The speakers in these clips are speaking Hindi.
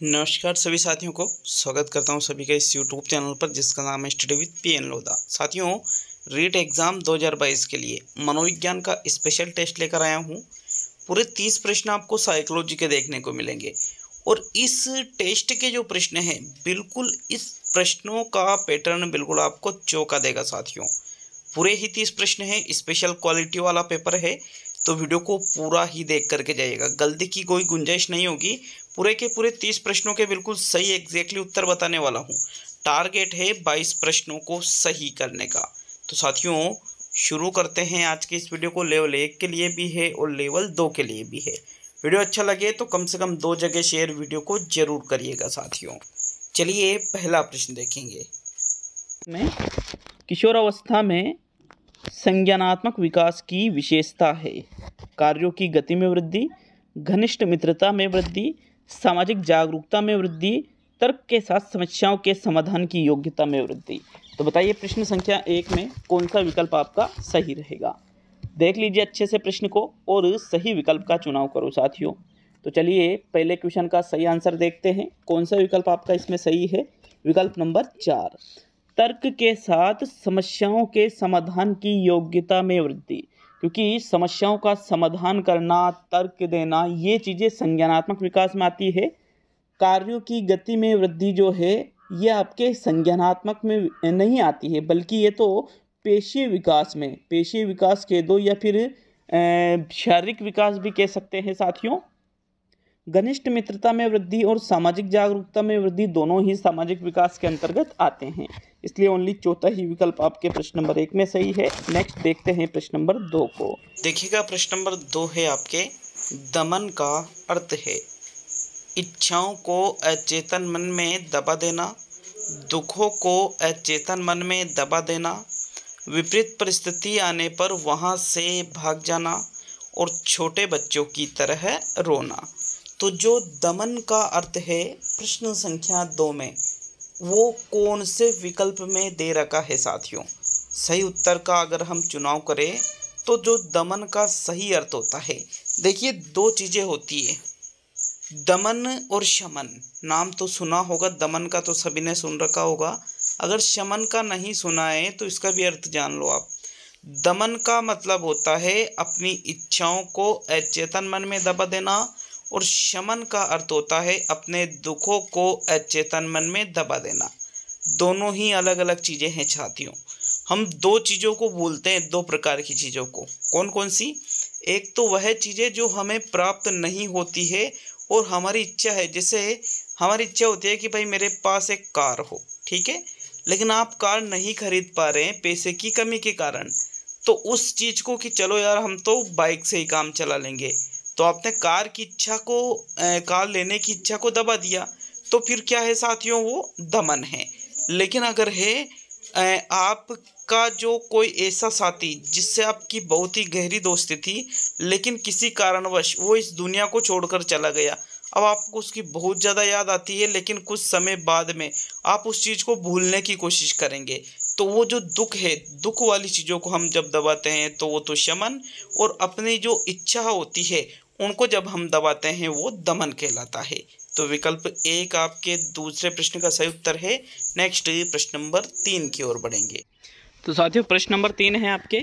नमस्कार सभी साथियों को स्वागत करता हूं सभी का इस YouTube चैनल पर जिसका नाम है स्टडी विद पीएन लोधा। साथियों, रीट एग्ज़ाम 2022 के लिए मनोविज्ञान का स्पेशल टेस्ट लेकर आया हूं। पूरे 30 प्रश्न आपको साइकोलॉजी के देखने को मिलेंगे और इस टेस्ट के जो प्रश्न हैं बिल्कुल इस प्रश्नों का पैटर्न बिल्कुल आपको चौंका देगा। साथियों, पूरे ही 30 प्रश्न हैं, स्पेशल क्वालिटी वाला पेपर है, तो वीडियो को पूरा ही देख करके जाइएगा। गलती की कोई गुंजाइश नहीं होगी। पूरे के पूरे 30 प्रश्नों के बिल्कुल सही एग्जैक्टली उत्तर बताने वाला हूँ। टारगेट है 22 प्रश्नों को सही करने का। तो साथियों, शुरू करते हैं आज के इस वीडियो को। लेवल 1 के लिए भी है और लेवल 2 के लिए भी है। वीडियो अच्छा लगे तो कम से कम 2 जगह शेयर वीडियो को जरूर करिएगा। साथियों, चलिए पहला प्रश्न देखेंगे। किशोरावस्था में संज्ञानात्मक विकास की विशेषता है। कार्यों की गति में वृद्धि, घनिष्ठ मित्रता में वृद्धि, सामाजिक जागरूकता में वृद्धि, तर्क के साथ समस्याओं के समाधान की योग्यता में वृद्धि। तो बताइए प्रश्न संख्या 1 में कौन सा विकल्प आपका सही रहेगा। देख लीजिए अच्छे से प्रश्न को और सही विकल्प का चुनाव करो साथियों। तो चलिए पहले क्वेश्चन का सही आंसर देखते हैं। कौन सा विकल्प आपका इसमें सही है। विकल्प नंबर 4, तर्क के साथ समस्याओं के समाधान की योग्यता में वृद्धि। क्योंकि समस्याओं का समाधान करना, तर्क देना, ये चीज़ें संज्ञानात्मक विकास में आती है। कार्यों की गति में वृद्धि जो है ये आपके संज्ञानात्मक में नहीं आती है, बल्कि ये तो पेशीय विकास कह दो या फिर शारीरिक विकास भी कह सकते हैं साथियों। घनिष्ठ मित्रता में वृद्धि और सामाजिक जागरूकता में वृद्धि दोनों ही सामाजिक विकास के अंतर्गत आते हैं, इसलिए ओनली चौथा ही विकल्प आपके प्रश्न नंबर 1 में सही है। नेक्स्ट देखते हैं प्रश्न नंबर 2 को। देखिएगा प्रश्न नंबर 2 है आपके, दमन का अर्थ है इच्छाओं को अचेतन मन में दबा देना, दुखों को अचेतन मन में दबा देना, विपरीत परिस्थिति आने पर वहां से भाग जाना और छोटे बच्चों की तरह रोना। तो जो दमन का अर्थ है प्रश्न संख्या 2 में, वो कौन से विकल्प में दे रखा है साथियों। सही उत्तर का अगर हम चुनाव करें तो जो दमन का सही अर्थ होता है, देखिए 2 चीज़ें होती है, दमन और शमन। नाम तो सुना होगा, दमन का तो सभी ने सुन रखा होगा। अगर शमन का नहीं सुना है तो इसका भी अर्थ जान लो आप। दमन का मतलब होता है अपनी इच्छाओं को अचेतन मन में दबा देना और शमन का अर्थ होता है अपने दुखों को अचेतन मन में दबा देना। दोनों ही अलग अलग चीज़ें हैं साथियों। हम 2 चीज़ों को बोलते हैं, 2 प्रकार की चीज़ों को। कौन कौन सी? एक तो वह चीज़ें जो हमें प्राप्त नहीं होती है और हमारी इच्छा है। जैसे हमारी इच्छा होती है कि भाई मेरे पास एक कार हो, ठीक है, लेकिन आप कार नहीं खरीद पा रहे हैं पैसे की कमी के कारण, तो उस चीज़ को कि चलो यार हम तो बाइक से ही काम चला लेंगे, तो आपने कार की इच्छा को कार लेने की इच्छा को दबा दिया, तो फिर क्या है साथियों, वो दमन है। लेकिन अगर है आपका जो कोई ऐसा साथी जिससे आपकी बहुत ही गहरी दोस्ती थी, लेकिन किसी कारणवश वो इस दुनिया को छोड़कर चला गया, अब आपको उसकी बहुत ज़्यादा याद आती है, लेकिन कुछ समय बाद में आप उस चीज़ को भूलने की कोशिश करेंगे, तो वो जो दुख है, दुख वाली चीज़ों को हम जब दबाते हैं तो वो तो शमन, और अपनी जो इच्छा होती है उनको जब हम दबाते हैं वो दमन कहलाता है। तो विकल्प 1 आपके दूसरे प्रश्न का सही उत्तर है। नेक्स्ट प्रश्न नंबर 3 की ओर बढ़ेंगे। तो साथियों प्रश्न नंबर 3 है आपके,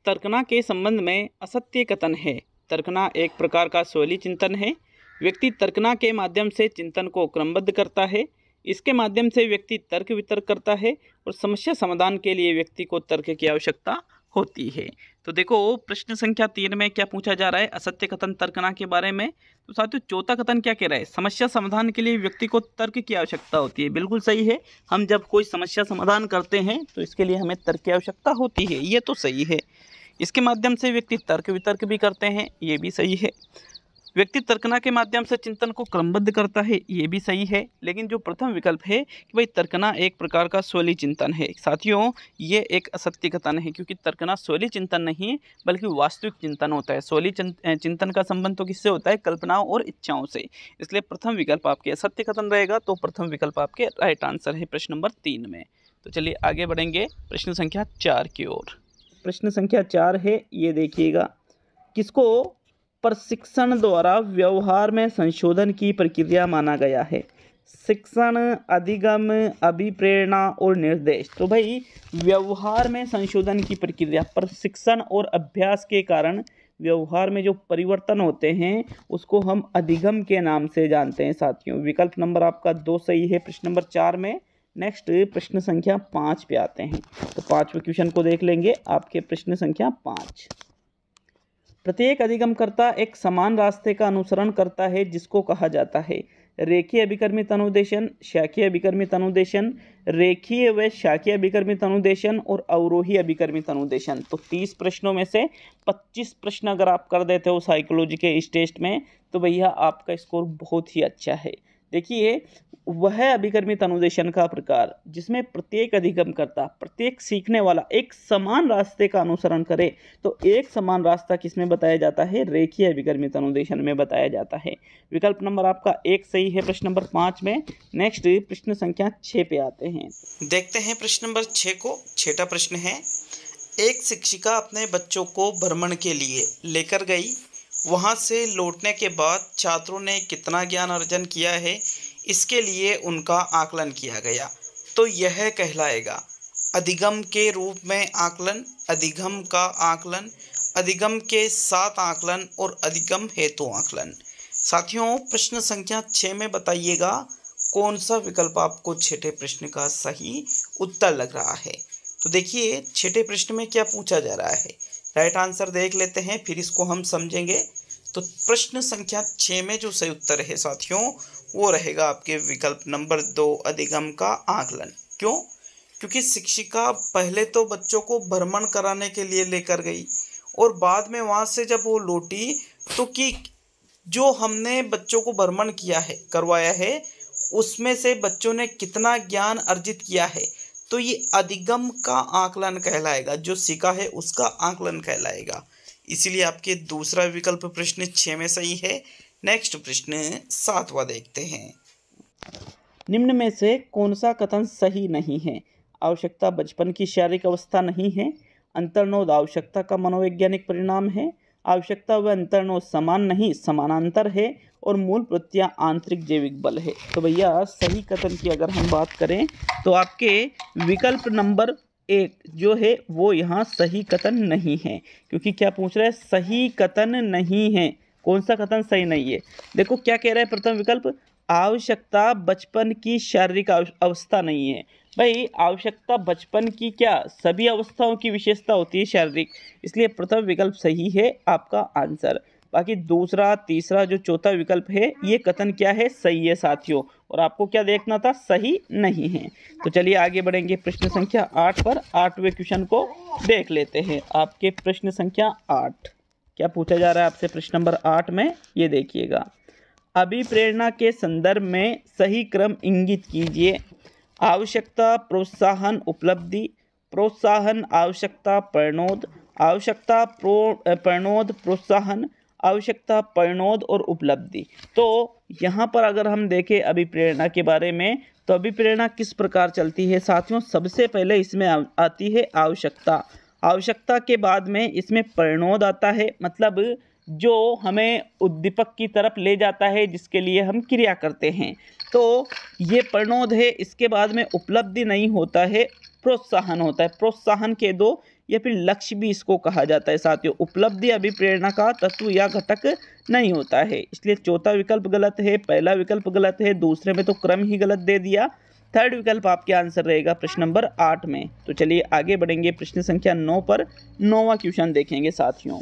तर्कना के संबंध में असत्य कथन है। तर्कना एक प्रकार का शैली चिंतन है। व्यक्ति तर्कना के माध्यम से चिंतन को क्रमबद्ध करता है। इसके माध्यम से व्यक्ति तर्क वितर्क करता है और समस्या समाधान के लिए व्यक्ति को तर्क की आवश्यकता होती है। तो देखो प्रश्न संख्या 3 में क्या पूछा जा रहा है, असत्य कथन तर्कना के बारे में। तो साथियों चौथा कथन क्या कह रहा है, समस्या समाधान के लिए व्यक्ति को तर्क की आवश्यकता होती है। बिल्कुल सही है, हम जब कोई समस्या समाधान करते हैं तो इसके लिए हमें तर्क की आवश्यकता होती है, ये तो सही है। इसके माध्यम से व्यक्ति तर्क वितर्क भी करते हैं, ये भी सही है। व्यक्ति तर्कना के माध्यम से चिंतन को क्रमबद्ध करता है, ये भी सही है। लेकिन जो प्रथम विकल्प है कि भाई तर्कना एक प्रकार का शैली चिंतन है, साथियों ये एक असत्य कथन है, क्योंकि तर्कना शैली चिंतन नहीं बल्कि वास्तविक चिंतन होता है। शैली चिंतन का संबंध तो किससे होता है, कल्पनाओं और इच्छाओं से, इसलिए प्रथम विकल्प आपके असत्य कथन रहेगा। तो प्रथम विकल्प आपके राइट आंसर है प्रश्न नंबर 3 में। तो चलिए आगे बढ़ेंगे प्रश्न संख्या 4 की ओर। प्रश्न संख्या 4 है, ये देखिएगा, किसको प्रशिक्षण द्वारा व्यवहार में संशोधन की प्रक्रिया माना गया है। शिक्षण, अधिगम, अभिप्रेरणा और निर्देश। तो भाई व्यवहार में संशोधन की प्रक्रिया, प्रशिक्षण और अभ्यास के कारण व्यवहार में जो परिवर्तन होते हैं उसको हम अधिगम के नाम से जानते हैं साथियों। विकल्प नंबर आपका 2 सही है प्रश्न नंबर 4 में। नेक्स्ट प्रश्न संख्या 5 पे आते हैं। तो 5वें क्वेश्चन को देख लेंगे। आपके प्रश्न संख्या 5, प्रत्येक अधिगमकर्ता एक समान रास्ते का अनुसरण करता है जिसको कहा जाता है रेखीय अभिकर्मित अनुदेशन, शाखीय अभिकर्मित अनुदेशन, रेखीय व शाखीय अभिकर्मित अनुदेशन और अवरोही अभिकर्मित अनुदेशन। तो 30 प्रश्नों में से 25 प्रश्न अगर आप कर देते हो साइकोलॉजी के इस टेस्ट में तो भैया आपका स्कोर बहुत ही अच्छा है। देखिए वह अभिकर्मित अनुदेशन का प्रकार जिसमें प्रत्येक अधिगमकर्ता, प्रत्येक सीखने वाला एक समान रास्ते का अनुसरण करे। तो एक समान रास्ता किसमें बताया जाता है? रेखीय अभिकर्मित अनुदेशन में बताया जाता है। विकल्प नंबर आपका 1 सही है प्रश्न नंबर 5 में। नेक्स्ट प्रश्न संख्या 6 पे आते हैं। देखते हैं प्रश्न नंबर 6 को। 6वां प्रश्न है, एक शिक्षिका अपने बच्चों को भ्रमण के लिए लेकर गई। वहां से लौटने के बाद छात्रों ने कितना ज्ञान अर्जन किया है इसके लिए उनका आकलन किया गया। तो यह कहलाएगा अधिगम के रूप में आकलन, अधिगम का आकलन, अधिगम के साथ आकलन और अधिगम हेतु आकलन। साथियों प्रश्न संख्या 6 में बताइएगा कौन सा विकल्प आपको 6ठे प्रश्न का सही उत्तर लग रहा है। तो देखिए 6ठे प्रश्न में क्या पूछा जा रहा है, राइट आंसर देख लेते हैं फिर इसको हम समझेंगे। तो प्रश्न संख्या 6 में जो सही उत्तर है साथियों वो रहेगा आपके विकल्प नंबर 2 अधिगम का आकलन। क्यों? क्योंकि शिक्षिका पहले तो बच्चों को भ्रमण कराने के लिए लेकर गई और बाद में वहाँ से जब वो लौटी तो कि जो हमने बच्चों को भ्रमण किया है, करवाया है, उसमें से बच्चों ने कितना ज्ञान अर्जित किया है, तो ये अधिगम का आकलन कहलाएगा। जो सीखा है उसका आकलन कहलाएगा। इसीलिए आपके दूसरा विकल्प प्रश्न 6 में सही है। नेक्स्ट प्रश्न 7वां देखते हैं। निम्न में से कौन सा कथन सही नहीं है? आवश्यकता बचपन की शारीरिक अवस्था नहीं है, अंतर्नोद आवश्यकता का मनोवैज्ञानिक परिणाम है, आवश्यकता व अंतर्नोद समान नहीं समानांतर है, और मूल प्रत्यय आंतरिक जैविक बल है। तो भैया सही कथन की अगर हम बात करें तो आपके विकल्प नंबर 1 जो है वो यहाँ सही कथन नहीं है। क्योंकि क्या पूछ रहा है? सही कथन नहीं है। कौन सा कथन सही नहीं है? देखो क्या कह रहा है प्रथम विकल्प, आवश्यकता बचपन की शारीरिक अवस्था नहीं है। भाई आवश्यकता बचपन की क्या सभी अवस्थाओं की विशेषता होती है शारीरिक, इसलिए प्रथम विकल्प सही है आपका आंसर। बाकी दूसरा, तीसरा, जो चौथा विकल्प है ये कथन क्या है? सही है साथियों। और आपको क्या देखना था? सही नहीं है। तो चलिए आगे बढ़ेंगे प्रश्न संख्या 8 पर। 8वें क्वेश्चन को देख लेते हैं। आपके प्रश्न संख्या 8 क्या पूछा जा रहा है आपसे प्रश्न नंबर 8 में, ये देखिएगा। अभिप्रेरणा के संदर्भ में सही क्रम इंगित कीजिए। आवश्यकता, प्रोत्साहन, उपलब्धि, प्रोत्साहन, आवश्यकता, परिणोद, आवश्यकता, परिणोद, प्रोत्साहन, आवश्यकता, परिणोद और उपलब्धि। तो यहाँ पर अगर हम देखें अभिप्रेरणा के बारे में तो अभिप्रेरणा किस प्रकार चलती है साथियों? सबसे पहले इसमें आती है आवश्यकता। आवश्यकता के बाद में इसमें परिणोद आता है, मतलब जो हमें उद्दीपक की तरफ ले जाता है जिसके लिए हम क्रिया करते हैं, तो ये परिणोद है। इसके बाद में उपलब्धि नहीं होता है, प्रोत्साहन होता है। प्रोत्साहन के दो या फिर लक्ष्य भी इसको कहा जाता है साथियों। उपलब्धि अभिप्रेरणा का तत्व या घटक नहीं होता है, इसलिए चौथा विकल्प गलत है, पहला विकल्प गलत है, दूसरे में तो क्रम ही गलत दे दिया। थर्ड विकल्प आपके आंसर रहेगा प्रश्न नंबर 8 में। तो चलिए आगे बढ़ेंगे प्रश्न संख्या 9 पर। 9वां क्वेश्चन देखेंगे साथियों।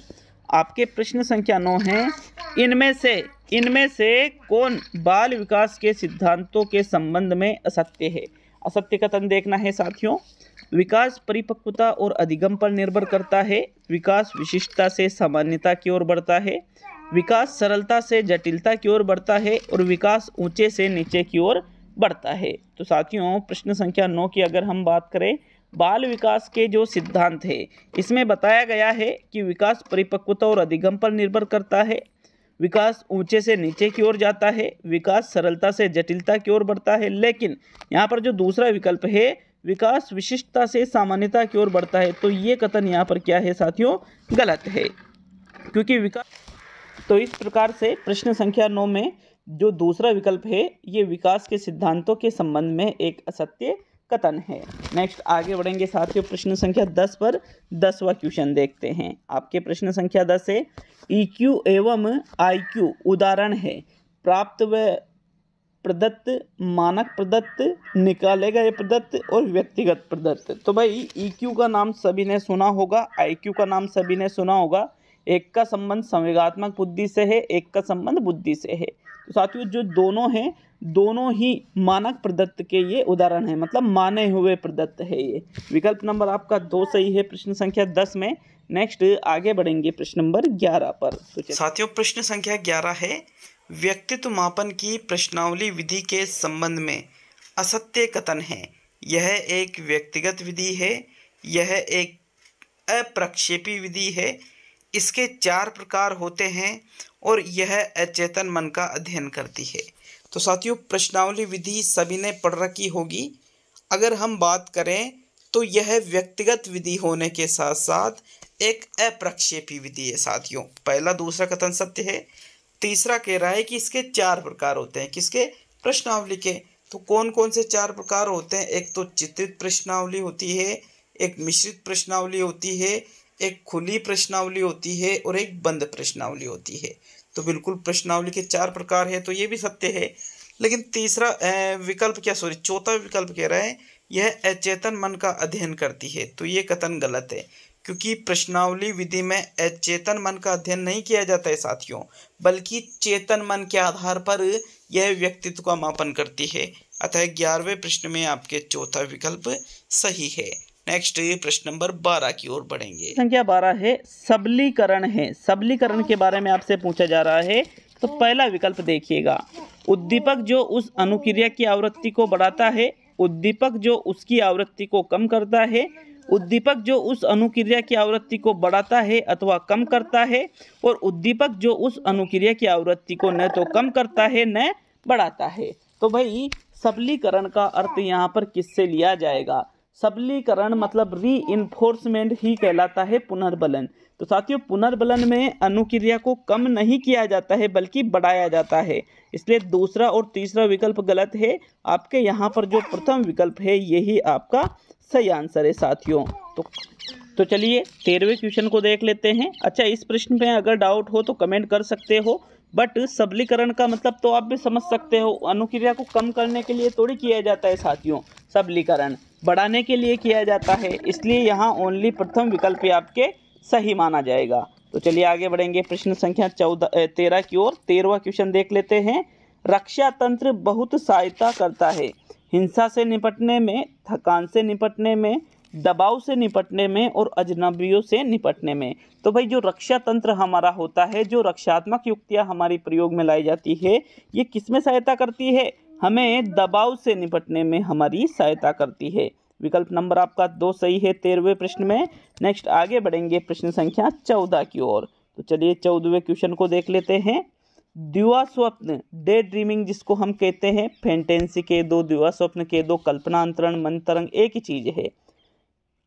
आपके प्रश्न संख्या 9 है, इनमें से कौन बाल विकास के सिद्धांतों के संबंध में असत्य है? असत्य कथन देखना है साथियों। विकास परिपक्वता और अधिगम पर निर्भर करता है, विकास विशिष्टता से सामान्यता की ओर बढ़ता है, विकास सरलता से जटिलता की ओर बढ़ता है, और विकास ऊंचे से नीचे की ओर बढ़ता है। तो साथियों प्रश्न संख्या 9 की अगर हम बात करें, बाल विकास के जो सिद्धांत है इसमें बताया गया है कि विकास परिपक्वता और अधिगम पर निर्भर करता है, विकास ऊंचे से नीचे की ओर जाता है, विकास सरलता से जटिलता की ओर बढ़ता है। लेकिन यहाँ पर जो दूसरा विकल्प है विकास विशिष्टता से सामान्यता की ओर बढ़ता है, तो ये कथन यहाँ पर क्या है साथियों? गलत है। क्योंकि विकास, तो इस प्रकार से प्रश्न संख्या 9 में जो दूसरा विकल्प है ये विकास के सिद्धांतों के संबंध में एक असत्य कथन है। नेक्स्ट आगे बढ़ेंगे साथियों, प्रश्न संख्या 10 पर 10वां क्वेश्चन देखते हैं। आपके प्रश्न संख्या 10 है, EQ एवं IQ उदाहरण है, प्राप्त व प्रदत्त, मानक प्रदत्त, निकाले गए प्रदत्त और व्यक्तिगत प्रदत्त। तो भाई EQ का नाम सभी ने सुना होगा, IQ का नाम सभी ने सुना होगा। एक का संबंध संवेगात्मक बुद्धि से है, एक का संबंध बुद्धि से है। तो साथियों जो दोनों हैं, दोनों ही मानक प्रदत्त के ये उदाहरण हैं, मतलब माने हुए प्रदत्त है ये। विकल्प नंबर आपका 2 सही है प्रश्न संख्या 10 में। नेक्स्ट आगे बढ़ेंगे प्रश्न नंबर 11 पर। तो साथियों प्रश्न संख्या 11 है, व्यक्तित्व मापन की प्रश्नावली विधि के संबंध में असत्य कथन है। यह एक व्यक्तिगत विधि है, यह एक अप्रक्षेपी विधि है, इसके 4 प्रकार होते हैं और यह अचेतन मन का अध्ययन करती है। तो साथियों प्रश्नावली विधि सभी ने पढ़ रखी होगी। अगर हम बात करें तो यह व्यक्तिगत विधि होने के साथ साथ एक अप्रक्षेपी विधि है। साथियों पहला दूसरा कथन सत्य है। तीसरा कह रहा है कि इसके 4 प्रकार होते हैं, किसके? प्रश्नावली के। तो कौन कौन से 4 प्रकार होते हैं? एक तो चित्रित प्रश्नावली होती है, एक मिश्रित प्रश्नावली होती है, एक खुली प्रश्नावली होती है और एक बंद प्रश्नावली होती है। तो बिल्कुल प्रश्नावली के 4 प्रकार है, तो ये भी सत्य है। लेकिन तीसरा चौथा विकल्प कह रहा है यह अचेतन मन का अध्ययन करती है। तो ये कथन गलत है, क्योंकि प्रश्नावली विधि में अचेतन मन का अध्ययन नहीं किया जाता है साथियों, बल्कि चेतन मन के आधार पर यह व्यक्तित्व का मापन करती है। अतः 11वें प्रश्न में आपके चौथा विकल्प सही है। नेक्स्ट प्रश्न नंबर 12 की ओर बढ़ेंगे। संख्या 12 है, सबलीकरण है। सबलीकरण के बारे में आपसे पूछा जा रहा है। तो पहला विकल्प देखिएगा, उद्दीपक जो उस अनुक्रिया की आवृत्ति को बढ़ाता है, उद्दीपक जो उसकी आवृत्ति को कम करता है, उद्दीपक जो उस अनुक्रिया की आवृत्ति को बढ़ाता है अथवा कम करता है, और उद्दीपक जो उस अनुक्रिया की आवृत्ति को न तो कम करता है न बढ़ाता है। तो भाई सबलीकरण का अर्थ यहाँ पर किससे लिया जाएगा? सबलीकरण मतलब रीइंफोर्समेंट ही कहलाता है पुनर्बलन। तो साथियों पुनर्बलन में अनुक्रिया को कम नहीं किया जाता है बल्कि बढ़ाया जाता है, इसलिए दूसरा और तीसरा विकल्प गलत है। आपके यहाँ पर जो प्रथम विकल्प है यही आपका सही आंसर है साथियों। तो चलिए 13वें क्वेश्चन को देख लेते हैं। अच्छा इस प्रश्न में अगर डाउट हो तो कमेंट कर सकते हो, बट सबलीकरण का मतलब तो आप भी समझ सकते हो, अनुक्रिया को कम करने के लिए थोड़ी किया जाता है साथियों, सबलीकरण बढ़ाने के लिए किया जाता है, इसलिए यहाँ ओनली प्रथम विकल्प आपके सही माना जाएगा। तो चलिए आगे बढ़ेंगे प्रश्न संख्या 13 की ओर। 13वां क्वेश्चन देख लेते हैं। रक्षा तंत्र बहुत सहायता करता है हिंसा से निपटने में, थकान से निपटने में, दबाव से निपटने में और अजनबियों से निपटने में। तो भाई जो रक्षा तंत्र हमारा होता है, जो रक्षात्मक युक्तियाँ हमारी प्रयोग में लाई जाती है, ये किसमें सहायता करती है? हमें दबाव से निपटने में हमारी सहायता करती है। विकल्प नंबर आपका 2 सही है 13वें प्रश्न में। नेक्स्ट आगे बढ़ेंगे प्रश्न संख्या 14 की ओर। तो चलिए 14वें क्वेश्चन को देख लेते हैं। दिवा स्वप्न, डे ड्रीमिंग जिसको हम कहते हैं, फैंटेसी के दो, दिवा स्वप्न के दो, कल्पना अंतरण, मन तरंग एक ही चीज है,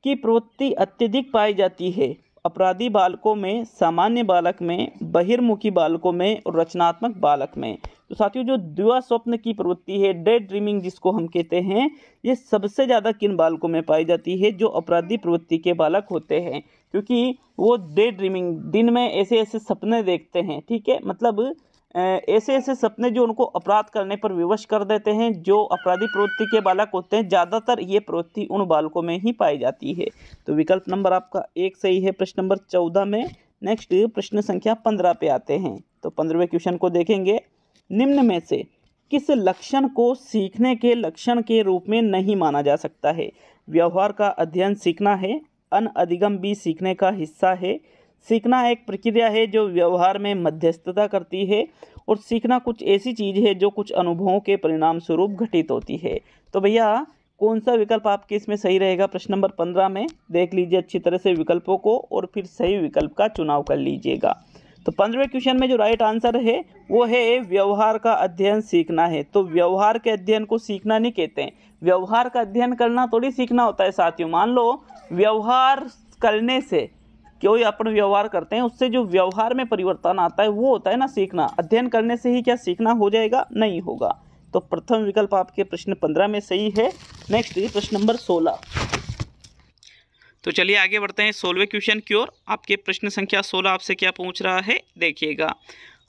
की प्रवृत्ति अत्यधिक पाई जाती है अपराधी बालकों में, सामान्य बालक में, बहिर्मुखी बालकों में और रचनात्मक बालक में। तो साथियों जो दिवा स्वप्न की प्रवृत्ति है, डे ड्रीमिंग जिसको हम कहते हैं, ये सबसे ज़्यादा किन बालकों में पाई जाती है? जो अपराधी प्रवृत्ति के बालक होते हैं, क्योंकि वो डे ड्रीमिंग दिन में ऐसे ऐसे सपने देखते हैं, ठीक है, मतलब ऐसे ऐसे सपने जो उनको अपराध करने पर विवश कर देते हैं। जो अपराधी प्रवृत्ति के बालक होते हैं, ज़्यादातर ये प्रवृत्ति उन बालकों में ही पाई जाती है। तो विकल्प नंबर आपका 1 सही है प्रश्न नंबर 14 में। नेक्स्ट प्रश्न संख्या 15 पे आते हैं। तो 15वें क्वेश्चन को देखेंगे। निम्न में से किस लक्षण को सीखने के लक्षण के रूप में नहीं माना जा सकता है? व्यवहार का अध्ययन सीखना है, अनअधिगम भी सीखने का हिस्सा है, सीखना एक प्रक्रिया है जो व्यवहार में मध्यस्थता करती है, और सीखना कुछ ऐसी चीज़ है जो कुछ अनुभवों के परिणाम स्वरूप घटित होती है। तो भैया कौन सा विकल्प आपके इसमें सही रहेगा? प्रश्न नंबर 15 में देख लीजिए अच्छी तरह से विकल्पों को और फिर सही विकल्प का चुनाव कर लीजिएगा। तो 15वें क्वेश्चन में जो राइट आंसर है वो है व्यवहार का अध्ययन सीखना है। तो व्यवहार के अध्ययन को सीखना नहीं कहते हैं, व्यवहार का अध्ययन करना थोड़ी सीखना होता है साथियों। मान लो व्यवहार करने से कोई अपन व्यवहार करते हैं उससे जो व्यवहार में परिवर्तन आता है वो होता है ना सीखना। अध्ययन करने से ही क्या सीखना हो जाएगा? नहीं होगा। तो प्रथम विकल्प आपके प्रश्न 15 में सही है। नेक्स्ट प्रश्न नंबर 16। तो चलिए आगे बढ़ते हैं 16वें क्वेश्चन की ओर। आपके प्रश्न संख्या 16 आपसे क्या पूछ रहा है, देखिएगा।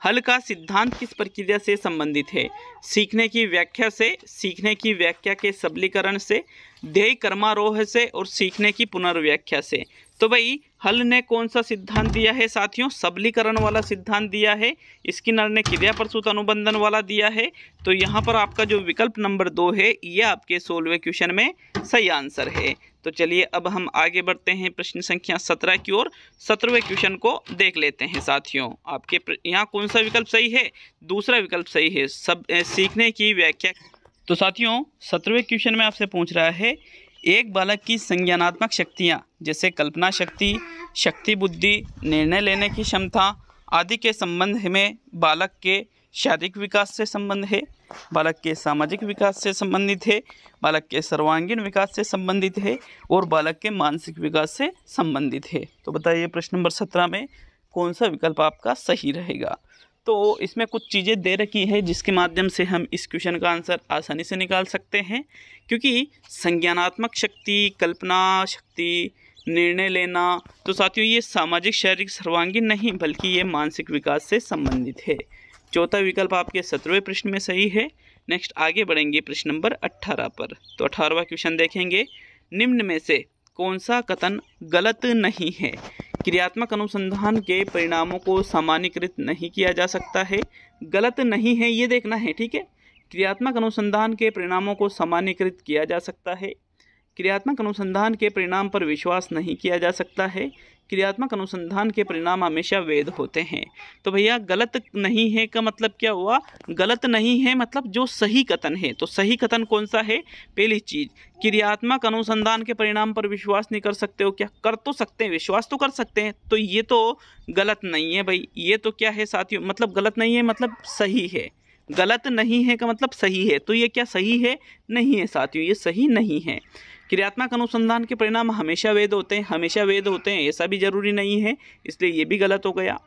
हल का सिद्धांत किस प्रक्रिया से संबंधित है? सीखने की व्याख्या से, सीखने की व्याख्या के सबलीकरण से, ध्येय कर्मारोह से और सीखने की पुनर्व्याख्या से। तो भाई हल ने कौन सा सिद्धांत दिया है साथियों? सबलीकरण वाला सिद्धांत दिया है। स्किनर ने क्रिया प्रसूत अनुबंधन वाला दिया है। तो यहाँ पर आपका जो विकल्प नंबर 2 है ये आपके 16वें क्वेश्चन में सही आंसर है। तो चलिए अब हम आगे बढ़ते हैं प्रश्न संख्या 17 की ओर। 17वें क्वेश्चन को देख लेते हैं साथियों। आपके यहाँ कौन सा विकल्प सही है? दूसरा विकल्प सही है, सीखने की व्याख्या। तो साथियों 17वें क्वेश्चन में आपसे पूछ रहा है, एक बालक की संज्ञानात्मक शक्तियाँ जैसे कल्पना शक्ति, शक्ति बुद्धि, निर्णय लेने की क्षमता आदि के संबंध में बालक के शारीरिक विकास से संबंध है, बालक के सामाजिक विकास से संबंधित है, बालक के सर्वांगीण विकास से संबंधित है और बालक के मानसिक विकास से संबंधित है। तो बताइए प्रश्न नंबर 17 में कौन सा विकल्प आपका सही रहेगा? तो इसमें कुछ चीज़ें दे रखी है जिसके माध्यम से हम इस क्वेश्चन का आंसर आसानी से निकाल सकते हैं, क्योंकि संज्ञानात्मक शक्ति, कल्पना शक्ति, निर्णय लेना, तो साथियों ये सामाजिक शारीरिक सर्वांगीण नहीं बल्कि ये मानसिक विकास से संबंधित है। चौथा विकल्प आपके 17वें प्रश्न में सही है। नेक्स्ट आगे बढ़ेंगे प्रश्न नंबर 18 पर। तो 18वां क्वेश्चन देखेंगे, निम्न में से कौन सा कथन गलत नहीं है? क्रियात्मक अनुसंधान के परिणामों को सामान्यीकृत नहीं किया जा सकता है। गलत नहीं है ये देखना है, ठीक है। क्रियात्मक अनुसंधान के परिणामों को सामान्यीकृत किया जा सकता है। क्रियात्मक अनुसंधान के परिणाम पर विश्वास नहीं किया जा सकता है। क्रियात्मक अनुसंधान के परिणाम हमेशा वैध होते हैं। तो भैया गलत नहीं है का मतलब क्या हुआ? गलत नहीं है मतलब जो सही कथन है। तो सही कथन कौन सा है? पहली चीज, क्रियात्मक अनुसंधान के परिणाम पर विश्वास नहीं कर सकते हो क्या? कर तो सकते हैं, विश्वास तो कर सकते हैं। तो ये तो गलत नहीं है भाई। ये तो क्या है साथियों? मतलब गलत नहीं है मतलब सही है। गलत नहीं है का मतलब सही है। तो ये क्या सही है? नहीं है साथियों, ये सही नहीं है। क्रियात्मक अनुसंधान के परिणाम हमेशा वैध होते हैं, हमेशा वैध होते हैं ऐसा भी जरूरी नहीं है, इसलिए ये भी गलत हो गया।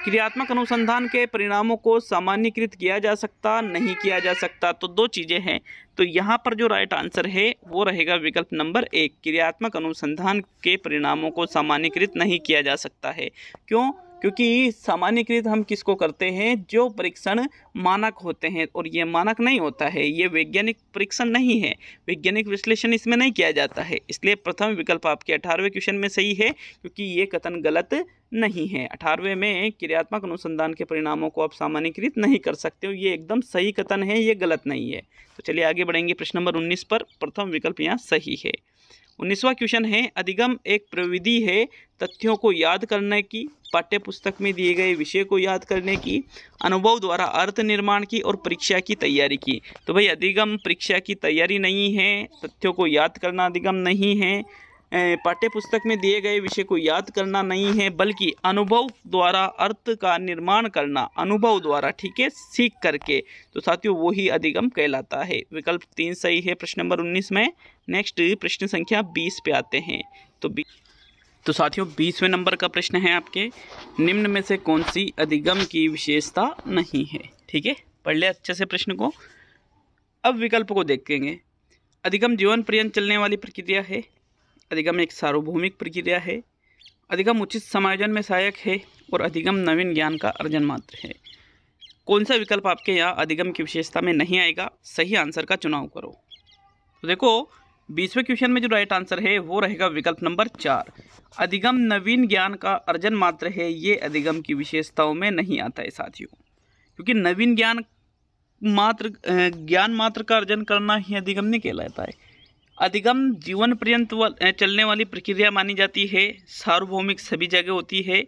क्रियात्मक अनुसंधान के परिणामों को सामान्यीकृत किया जा सकता, नहीं किया जा सकता, तो दो चीज़ें हैं। तो यहाँ पर जो राइट आंसर है वो रहेगा विकल्प नंबर 1, क्रियात्मक अनुसंधान के परिणामों को सामान्यीकृत नहीं किया जा सकता है। क्यों? क्योंकि सामान्यीकृत हम किसको करते हैं? जो परीक्षण मानक होते हैं, और ये मानक नहीं होता है, ये वैज्ञानिक परीक्षण नहीं है, वैज्ञानिक विश्लेषण इसमें नहीं किया जाता है। इसलिए प्रथम विकल्प आपके 18वें क्वेश्चन में सही है, क्योंकि ये कथन गलत नहीं है। 18वें में क्रियात्मक अनुसंधान के परिणामों को आप सामान्यीकृत नहीं कर सकते हो, ये एकदम सही कथन है, ये गलत नहीं है। तो चलिए आगे बढ़ेंगे प्रश्न नंबर 19 पर। प्रथम विकल्प यहाँ सही है। 19वां क्वेश्चन है, अधिगम एक प्रविधि है तथ्यों को याद करने की, पाठ्य पुस्तक में दिए गए विषय को याद करने की, अनुभव द्वारा अर्थ निर्माण की और परीक्षा की तैयारी की। तो भाई अधिगम परीक्षा की तैयारी नहीं है, तथ्यों को याद करना अधिगम नहीं है, पाठ्य पुस्तक में दिए गए विषय को याद करना नहीं है, बल्कि अनुभव द्वारा अर्थ का निर्माण करना, अनुभव द्वारा, ठीक है, सीख करके। तो साथियों वही अधिगम कहलाता है। विकल्प 3 सही है प्रश्न नंबर 19 में। नेक्स्ट प्रश्न संख्या 20 पे आते हैं। तो साथियों 20वें नंबर का प्रश्न है आपके, निम्न में से कौन सी अधिगम की विशेषता नहीं है? ठीक है, पढ़ ले अच्छे से प्रश्न को। अब विकल्प को देखेंगे। अधिगम जीवन पर्यंत चलने वाली प्रक्रिया है, अधिगम एक सार्वभौमिक प्रक्रिया है, अधिगम उचित समायोजन में सहायक है, और अधिगम नवीन ज्ञान का अर्जन मात्र है। कौन सा विकल्प आपके यहाँ अधिगम की विशेषता में नहीं आएगा? सही आंसर का चुनाव करो। तो देखो 20वें क्वेश्चन में जो राइट आंसर है वो रहेगा विकल्प नंबर 4, अधिगम नवीन ज्ञान का अर्जन मात्र है। ये अधिगम की विशेषताओं में नहीं आता है साथियों, क्योंकि नवीन ज्ञान मात्र का अर्जन करना ही अधिगम नहीं कहलाता है। अधिगम जीवन पर्यंत चलने वाली प्रक्रिया मानी जाती है, सार्वभौमिक सभी जगह होती है,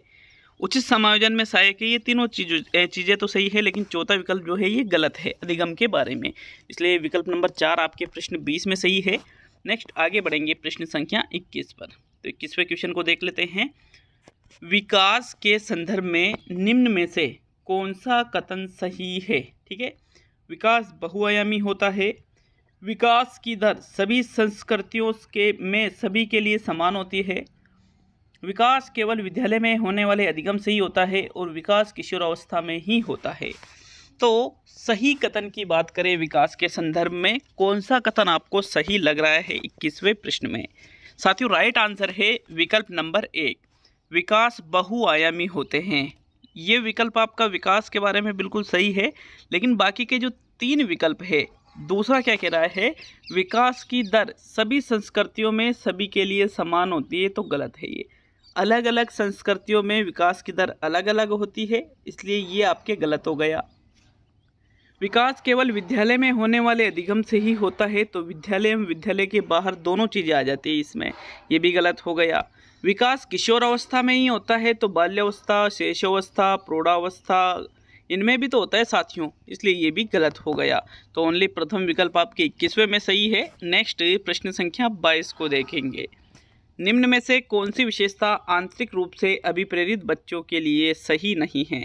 उचित समायोजन में सहायक है। ये तीनों चीज़ें तो सही है, लेकिन चौथा विकल्प जो है ये गलत है अधिगम के बारे में। इसलिए विकल्प नंबर 4 आपके प्रश्न 20 में सही है। नेक्स्ट आगे बढ़ेंगे प्रश्न संख्या 21 पर। तो 21वें क्वेश्चन को देख लेते हैं। विकास के संदर्भ में निम्न में से कौन सा कथन सही है? ठीक है, विकास बहुआयामी होता है, विकास की दर सभी संस्कृतियों में सभी के लिए समान होती है, विकास केवल विद्यालय में होने वाले अधिगम से ही होता है और विकास किशोरावस्था में ही होता है। तो सही कथन की बात करें विकास के संदर्भ में, कौन सा कथन आपको सही लग रहा है 21वें प्रश्न में? साथियों, राइट आंसर है विकल्प नंबर 1, विकास बहुआयामी होते हैं। ये विकल्प आपका विकास के बारे में बिल्कुल सही है, लेकिन बाकी के जो 3 विकल्प है, दूसरा क्या कह रहा है, विकास की दर सभी संस्कृतियों में सभी के लिए समान होती है, तो गलत है। ये अलग अलग संस्कृतियों में विकास की दर अलग अलग होती है, इसलिए ये आपके गलत हो गया। विकास केवल विद्यालय में होने वाले अधिगम से ही होता है, तो विद्यालय एवं विद्यालय के बाहर दोनों चीज़ें आ जाती है इसमें, ये भी गलत हो गया। विकास किशोर अवस्था में ही होता है, तो बाल्यावस्था, शैशवावस्था, प्रौढ़ावस्था इनमें भी तो होता है साथियों, इसलिए ये भी गलत हो गया। तो ओनली प्रथम विकल्प आपके 21वें में सही है। नेक्स्ट प्रश्न संख्या 22 को देखेंगे। निम्न में से कौन सी विशेषता आंतरिक रूप से अभिप्रेरित बच्चों के लिए सही नहीं है?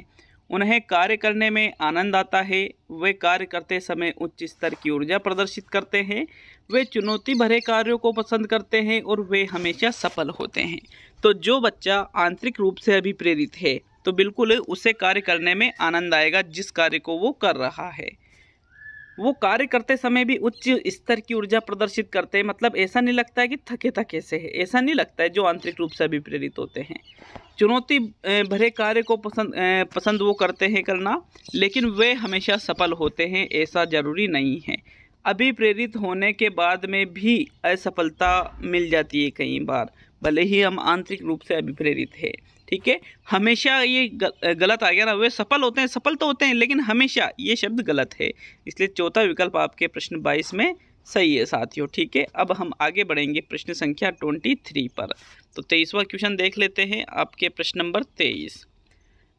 उन्हें कार्य करने में आनंद आता है, वे कार्य करते समय उच्च स्तर की ऊर्जा प्रदर्शित करते हैं, वे चुनौती भरे कार्यों को पसंद करते हैं और वे हमेशा सफल होते हैं। तो जो बच्चा आंतरिक रूप से अभिप्रेरित है, तो बिल्कुल उसे कार्य करने में आनंद आएगा जिस कार्य को वो कर रहा है। वो कार्य करते समय भी उच्च स्तर की ऊर्जा प्रदर्शित करते हैं, मतलब ऐसा नहीं लगता है कि थके थके से है, ऐसा नहीं लगता है। जो आंतरिक रूप से अभिप्रेरित होते हैं, चुनौती भरे कार्य को पसंद वो करते हैं करना, लेकिन वे हमेशा सफल होते हैं, ऐसा जरूरी नहीं है। अभिप्रेरित होने के बाद में भी असफलता मिल जाती है कई बार, भले ही हम आंतरिक रूप से अभिप्रेरित है। ठीक है, हमेशा ये गलत आ गया ना, वे सफल होते हैं, सफल तो होते हैं, लेकिन हमेशा ये शब्द गलत है, इसलिए चौथा विकल्प आपके प्रश्न 22 में सही है साथियों। ठीक है, अब हम आगे बढ़ेंगे प्रश्न संख्या 23 पर। तो 23वां क्वेश्चन देख लेते हैं, आपके प्रश्न नंबर 23।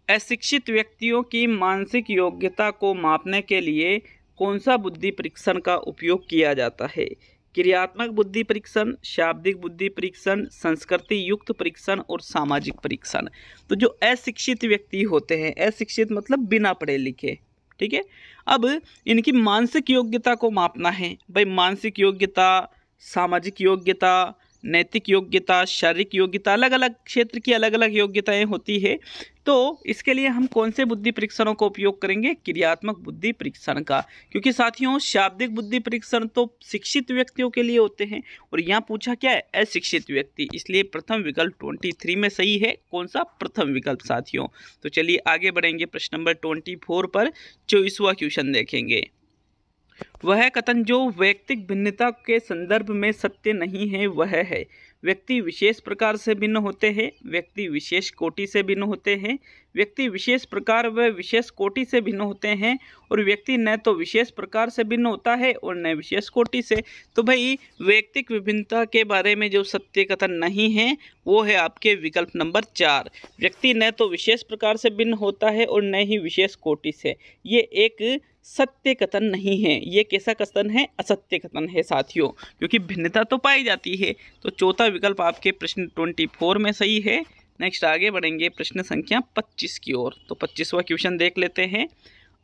अशिक्षित व्यक्तियों की मानसिक योग्यता को मापने के लिए कौन सा बुद्धि परीक्षण का उपयोग किया जाता है? क्रियात्मक बुद्धि परीक्षण, शाब्दिक बुद्धि परीक्षण, संस्कृति युक्त परीक्षण और सामाजिक परीक्षण। तो जो अशिक्षित व्यक्ति होते हैं, अशिक्षित मतलब बिना पढ़े लिखे, ठीक है, अब इनकी मानसिक योग्यता को मापना है। भाई मानसिक योग्यता, सामाजिक योग्यता, नैतिक योग्यता, शारीरिक योग्यता, अलग अलग क्षेत्र की अलग अलग योग्यताएं होती है। तो इसके लिए हम कौन से बुद्धि परीक्षणों का उपयोग करेंगे? क्रियात्मक बुद्धि परीक्षण का, क्योंकि साथियों शाब्दिक बुद्धि परीक्षण तो शिक्षित व्यक्तियों के लिए होते हैं और यहाँ पूछा क्या है? अशिक्षित व्यक्ति, इसलिए प्रथम विकल्प 23 में सही है। कौन सा? प्रथम विकल्प साथियों। तो चलिए आगे बढ़ेंगे, प्रश्न नंबर 24 पर 24वां क्वेश्चन देखेंगे। वह कथन जो वैयक्तिक भिन्नता के संदर्भ में सत्य नहीं है वह है, व्यक्ति विशेष प्रकार से भिन्न होते हैं, व्यक्ति विशेष कोटि से भिन्न होते हैं, व्यक्ति विशेष प्रकार व विशेष कोटि से भिन्न होते हैं, और व्यक्ति न तो विशेष प्रकार से भिन्न होता है और न विशेष कोटि से। तो भाई वैयक्तिक विभिन्नता के बारे में जो सत्य कथन नहीं है वो है आपके विकल्प नंबर 4, व्यक्ति न तो विशेष प्रकार से भिन्न होता है और न ही विशेष कोटि से। ये एक सत्य कथन नहीं है, ये कैसा कथन है? असत्य कथन है साथियों, क्योंकि भिन्नता तो पाई जाती है। तो चौथा विकल्प आपके प्रश्न 24 में सही है। नेक्स्ट आगे बढ़ेंगे प्रश्न संख्या 25 की ओर। तो 25वां क्वेश्चन देख लेते हैं।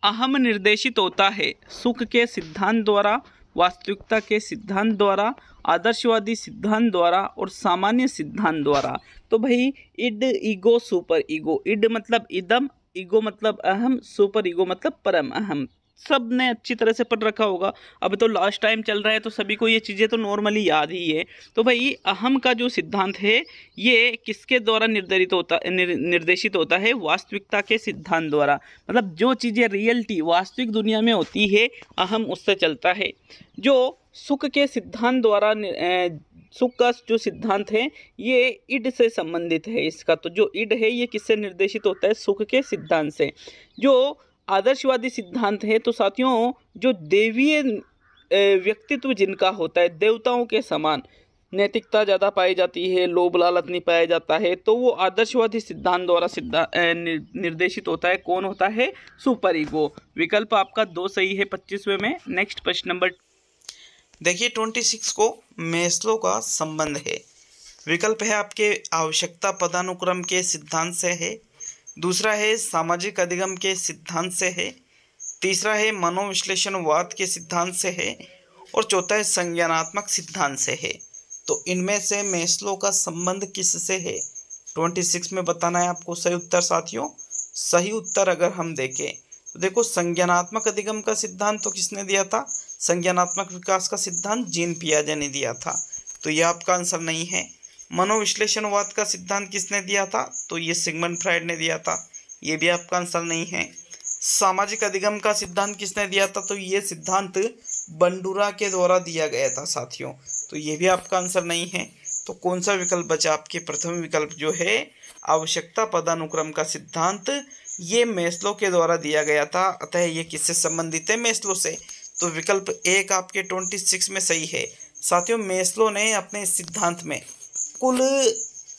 अहम निर्देशित होता है सुख के सिद्धांत द्वारा, वास्तविकता के सिद्धांत द्वारा, आदर्शवादी सिद्धांत द्वारा और सामान्य सिद्धांत द्वारा। तो भाई id, ego, super ego. Id मतलब इदम, ईगो मतलब अहम, सुपर ईगो मतलब परम अहम। सब ने अच्छी तरह से पढ़ रखा होगा। अब तो लास्ट टाइम चल रहा है तो सभी को ये चीज़ें तो नॉर्मली याद ही है। तो भाई अहम का जो सिद्धांत है ये किसके द्वारा निर्देशित होता है? वास्तविकता के सिद्धांत द्वारा। मतलब जो चीज़ें रियलिटी वास्तविक दुनिया में होती है अहम उससे चलता है। जो सुख के सिद्धांत द्वारा सुख का जो सिद्धांत है ये इड से संबंधित है इसका। तो जो इड है ये किससे निर्देशित होता है? सुख के सिद्धांत से। जो आदर्शवादी सिद्धांत है तो साथियों जो देवीय व्यक्तित्व जिनका होता है, देवताओं के समान नैतिकता ज़्यादा पाई जाती है, लोभ लालच नहीं पाया जाता है, तो वो आदर्शवादी सिद्धांत द्वारा निर्देशित होता है। कौन होता है? Super ego. विकल्प आपका 2 सही है 25वें में। नेक्स्ट प्रश्न नंबर देखिए 26 को मेस्लो का संबंध है। विकल्प है आपके आवश्यकता पदानुक्रम के सिद्धांत से है, दूसरा है सामाजिक अधिगम के सिद्धांत से है, तीसरा है मनोविश्लेषणवाद के सिद्धांत से है और चौथा है संज्ञानात्मक सिद्धांत से है। तो इनमें से मेस्लो का संबंध किससे है? 26 में बताना है आपको सही उत्तर साथियों। सही उत्तर अगर हम देखें तो देखो, संज्ञानात्मक अधिगम का सिद्धांत तो किसने दिया था? संज्ञानात्मक विकास का सिद्धांत जीन पियाजे ने दिया था, तो ये आपका आंसर नहीं है। मनोविश्लेषणवाद का सिद्धांत किसने दिया था? तो ये सिगमंड फ्रायड ने दिया था, ये भी आपका आंसर नहीं है। सामाजिक अधिगम का सिद्धांत किसने दिया था? तो ये सिद्धांत बंडूरा के द्वारा दिया गया था साथियों, तो ये भी आपका आंसर नहीं है। तो कौन सा विकल्प बचा आपके? प्रथम विकल्प जो है आवश्यकता पदानुक्रम का सिद्धांत, ये मेस्लो के द्वारा दिया गया था, अतः ये किससे संबंधित है? मेस्लो से। तो विकल्प 1 आपके 26 में सही है साथियों। मेस्लो ने अपने सिद्धांत में कुल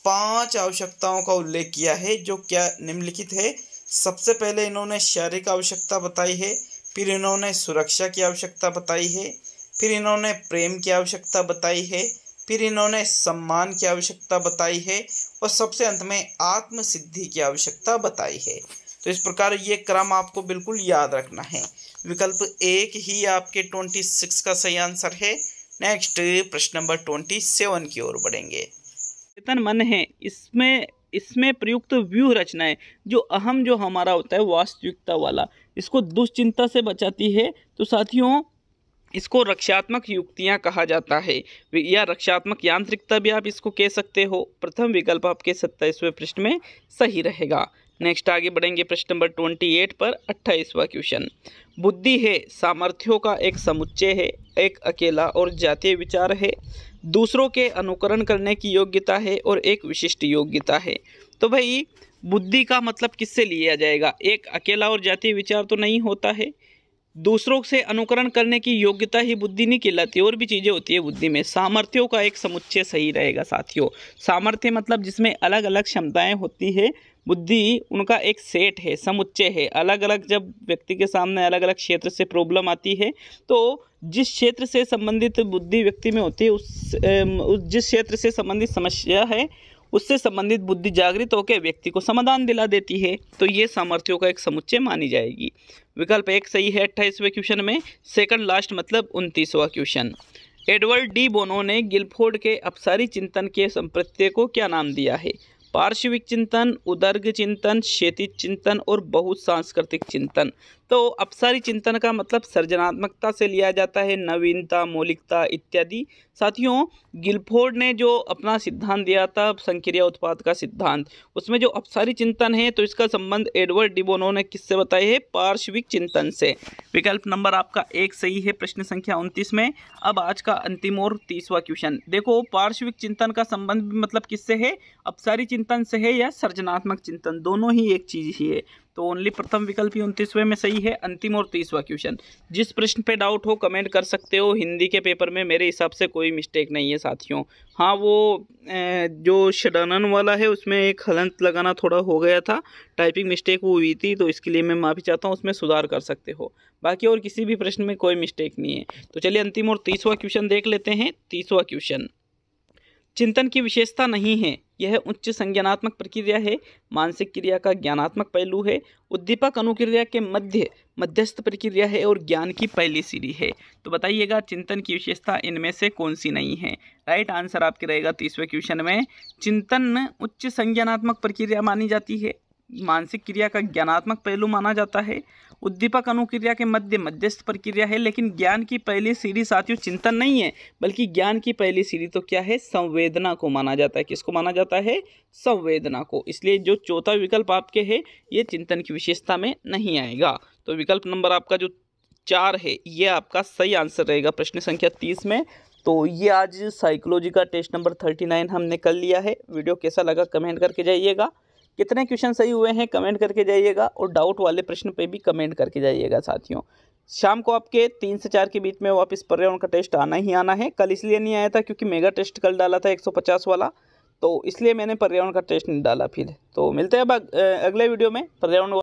5 आवश्यकताओं का उल्लेख किया है, जो क्या निम्नलिखित है। सबसे पहले इन्होंने शारीरिक आवश्यकता बताई है, फिर इन्होंने सुरक्षा की आवश्यकता बताई है, फिर इन्होंने प्रेम की आवश्यकता बताई है, फिर इन्होंने सम्मान की आवश्यकता बताई है, और सबसे अंत में आत्म सिद्धि की आवश्यकता बताई है। तो इस प्रकार ये क्रम आपको बिल्कुल याद रखना है। विकल्प 1 ही आपके 26 का सही आंसर है। नेक्स्ट प्रश्न नंबर 27 की ओर बढ़ेंगे। चेतन मन है, इसमें प्रयुक्त व्यूह रचनाएं जो अहम जो हमारा होता है वास्तविकता वाला, इसको दुश्चिंता से बचाती है। तो साथियों इसको रक्षात्मक युक्तियां कहा जाता है, या रक्षात्मक यांत्रिकता भी आप इसको कह सकते हो। प्रथम विकल्प आपके 27वें प्रश्न में सही रहेगा। नेक्स्ट आगे बढ़ेंगे प्रश्न नंबर 28 पर 28वां क्वेश्चन। बुद्धि है सामर्थ्यों का एक समुच्चय है, एक अकेला और जातीय विचार है, दूसरों के अनुकरण करने की योग्यता है और एक विशिष्ट योग्यता है। तो भाई बुद्धि का मतलब किससे लिया जाएगा? एक अकेला और जातीय विचार तो नहीं होता है, दूसरों से अनुकरण करने की योग्यता ही बुद्धि नहीं कहलाती, और भी चीज़ें होती है बुद्धि में। सामर्थ्यों का एक समुच्चय सही रहेगा साथियों। सामर्थ्य मतलब जिसमें अलग अलग क्षमताएं होती है, बुद्धि उनका एक सेट है, समुच्चय है। अलग अलग जब व्यक्ति के सामने अलग अलग क्षेत्र से प्रॉब्लम आती है, तो जिस क्षेत्र से संबंधित बुद्धि व्यक्ति में होती है, जिस क्षेत्र से संबंधित समस्या है उससे संबंधित बुद्धि जागृत होकर व्यक्ति को समाधान दिला देती है। तो ये सामर्थ्यों का एक समुच्चय मानी जाएगी। विकल्प 1 सही है 28वें क्वेश्चन में। सेकंड लास्ट मतलब 29वां क्वेश्चन। एडवर्ड डी बोनो ने गिलफोर्ड के अपसारी चिंतन के संप्रत्यय को क्या नाम दिया है? पार्श्विक चिंतन, उदर्ग चिंतन, क्षैतिज चिंतन और बहुत सांस्कृतिक चिंतन। तो अपसारी चिंतन का मतलब सृजनात्मकता से लिया जाता है, नवीनता, मौलिकता इत्यादि। साथियों गिलफोर्ड ने जो अपना सिद्धांत दिया था संक्रिया उत्पाद का सिद्धांत, उसमें जो अपसारी चिंतन है, तो इसका संबंध एडवर्ड डी बोनो ने किससे बताया है? पार्श्विक चिंतन से। विकल्प नंबर आपका 1 सही है प्रश्न संख्या 29 में। अब आज का अंतिम और 30वां क्वेश्चन। देखो पार्श्विक चिंतन का संबंध मतलब किससे है? अपसारी चिंतन से है या सृजनात्मक चिंतन, दोनों ही एक चीज ही है। तो ओनली प्रथम विकल्प ही 29वें में सही है। अंतिम और 30वां क्वेश्चन। जिस प्रश्न पे डाउट हो कमेंट कर सकते हो। हिंदी के पेपर में मेरे हिसाब से कोई मिस्टेक नहीं है साथियों। हाँ वो जो षडनन वाला है उसमें एक हलंत लगाना थोड़ा हो गया था, टाइपिंग मिस्टेक वो हुई थी, तो इसके लिए मैं माफ़ी चाहता हूँ, उसमें सुधार कर सकते हो। बाकी और किसी भी प्रश्न में कोई मिस्टेक नहीं है। तो चलिए अंतिम और 30वां क्वेश्चन देख लेते हैं। 30वां क्वेश्चन। चिंतन की विशेषता नहीं है, यह उच्च संज्ञानात्मक प्रक्रिया है, मानसिक क्रिया का ज्ञानात्मक पहलू है, उद्दीपक अनुक्रिया के मध्यस्थ प्रक्रिया है और ज्ञान की पहली सीढ़ी है। तो बताइएगा चिंतन की विशेषता इनमें से कौन सी नहीं है? राइट आंसर आपके रहेगा 30वें क्वेश्चन में। चिंतन उच्च संज्ञानात्मक प्रक्रिया मानी जाती है, मानसिक क्रिया का ज्ञानात्मक पहलू माना जाता है, उद्दीपक अनुक्रिया के मध्यस्थ प्रक्रिया है, लेकिन ज्ञान की पहली सीढ़ी साथियों चिंतन नहीं है, बल्कि ज्ञान की पहली सीढ़ी तो क्या है? संवेदना को माना जाता है। किसको माना जाता है? संवेदना को। इसलिए जो चौथा विकल्प आपके है ये चिंतन की विशेषता में नहीं आएगा। तो विकल्प नंबर आपका जो 4 है ये आपका सही आंसर रहेगा प्रश्न संख्या 30 में। तो ये आज साइकोलॉजी का टेस्ट नंबर 39 हमने कर लिया है। वीडियो कैसा लगा कमेंट करके जाइएगा। कितने क्वेश्चन सही हुए हैं कमेंट करके जाइएगा, और डाउट वाले प्रश्न पे भी कमेंट करके जाइएगा साथियों। शाम को आपके 3 से 4 के बीच में वापस पर्यावरण का टेस्ट आना ही आना है। कल इसलिए नहीं आया था क्योंकि मेगा टेस्ट कल डाला था 150 वाला, तो इसलिए मैंने पर्यावरण का टेस्ट नहीं डाला फिर। तो मिलते हैं अब अगले वीडियो में पर्यावरण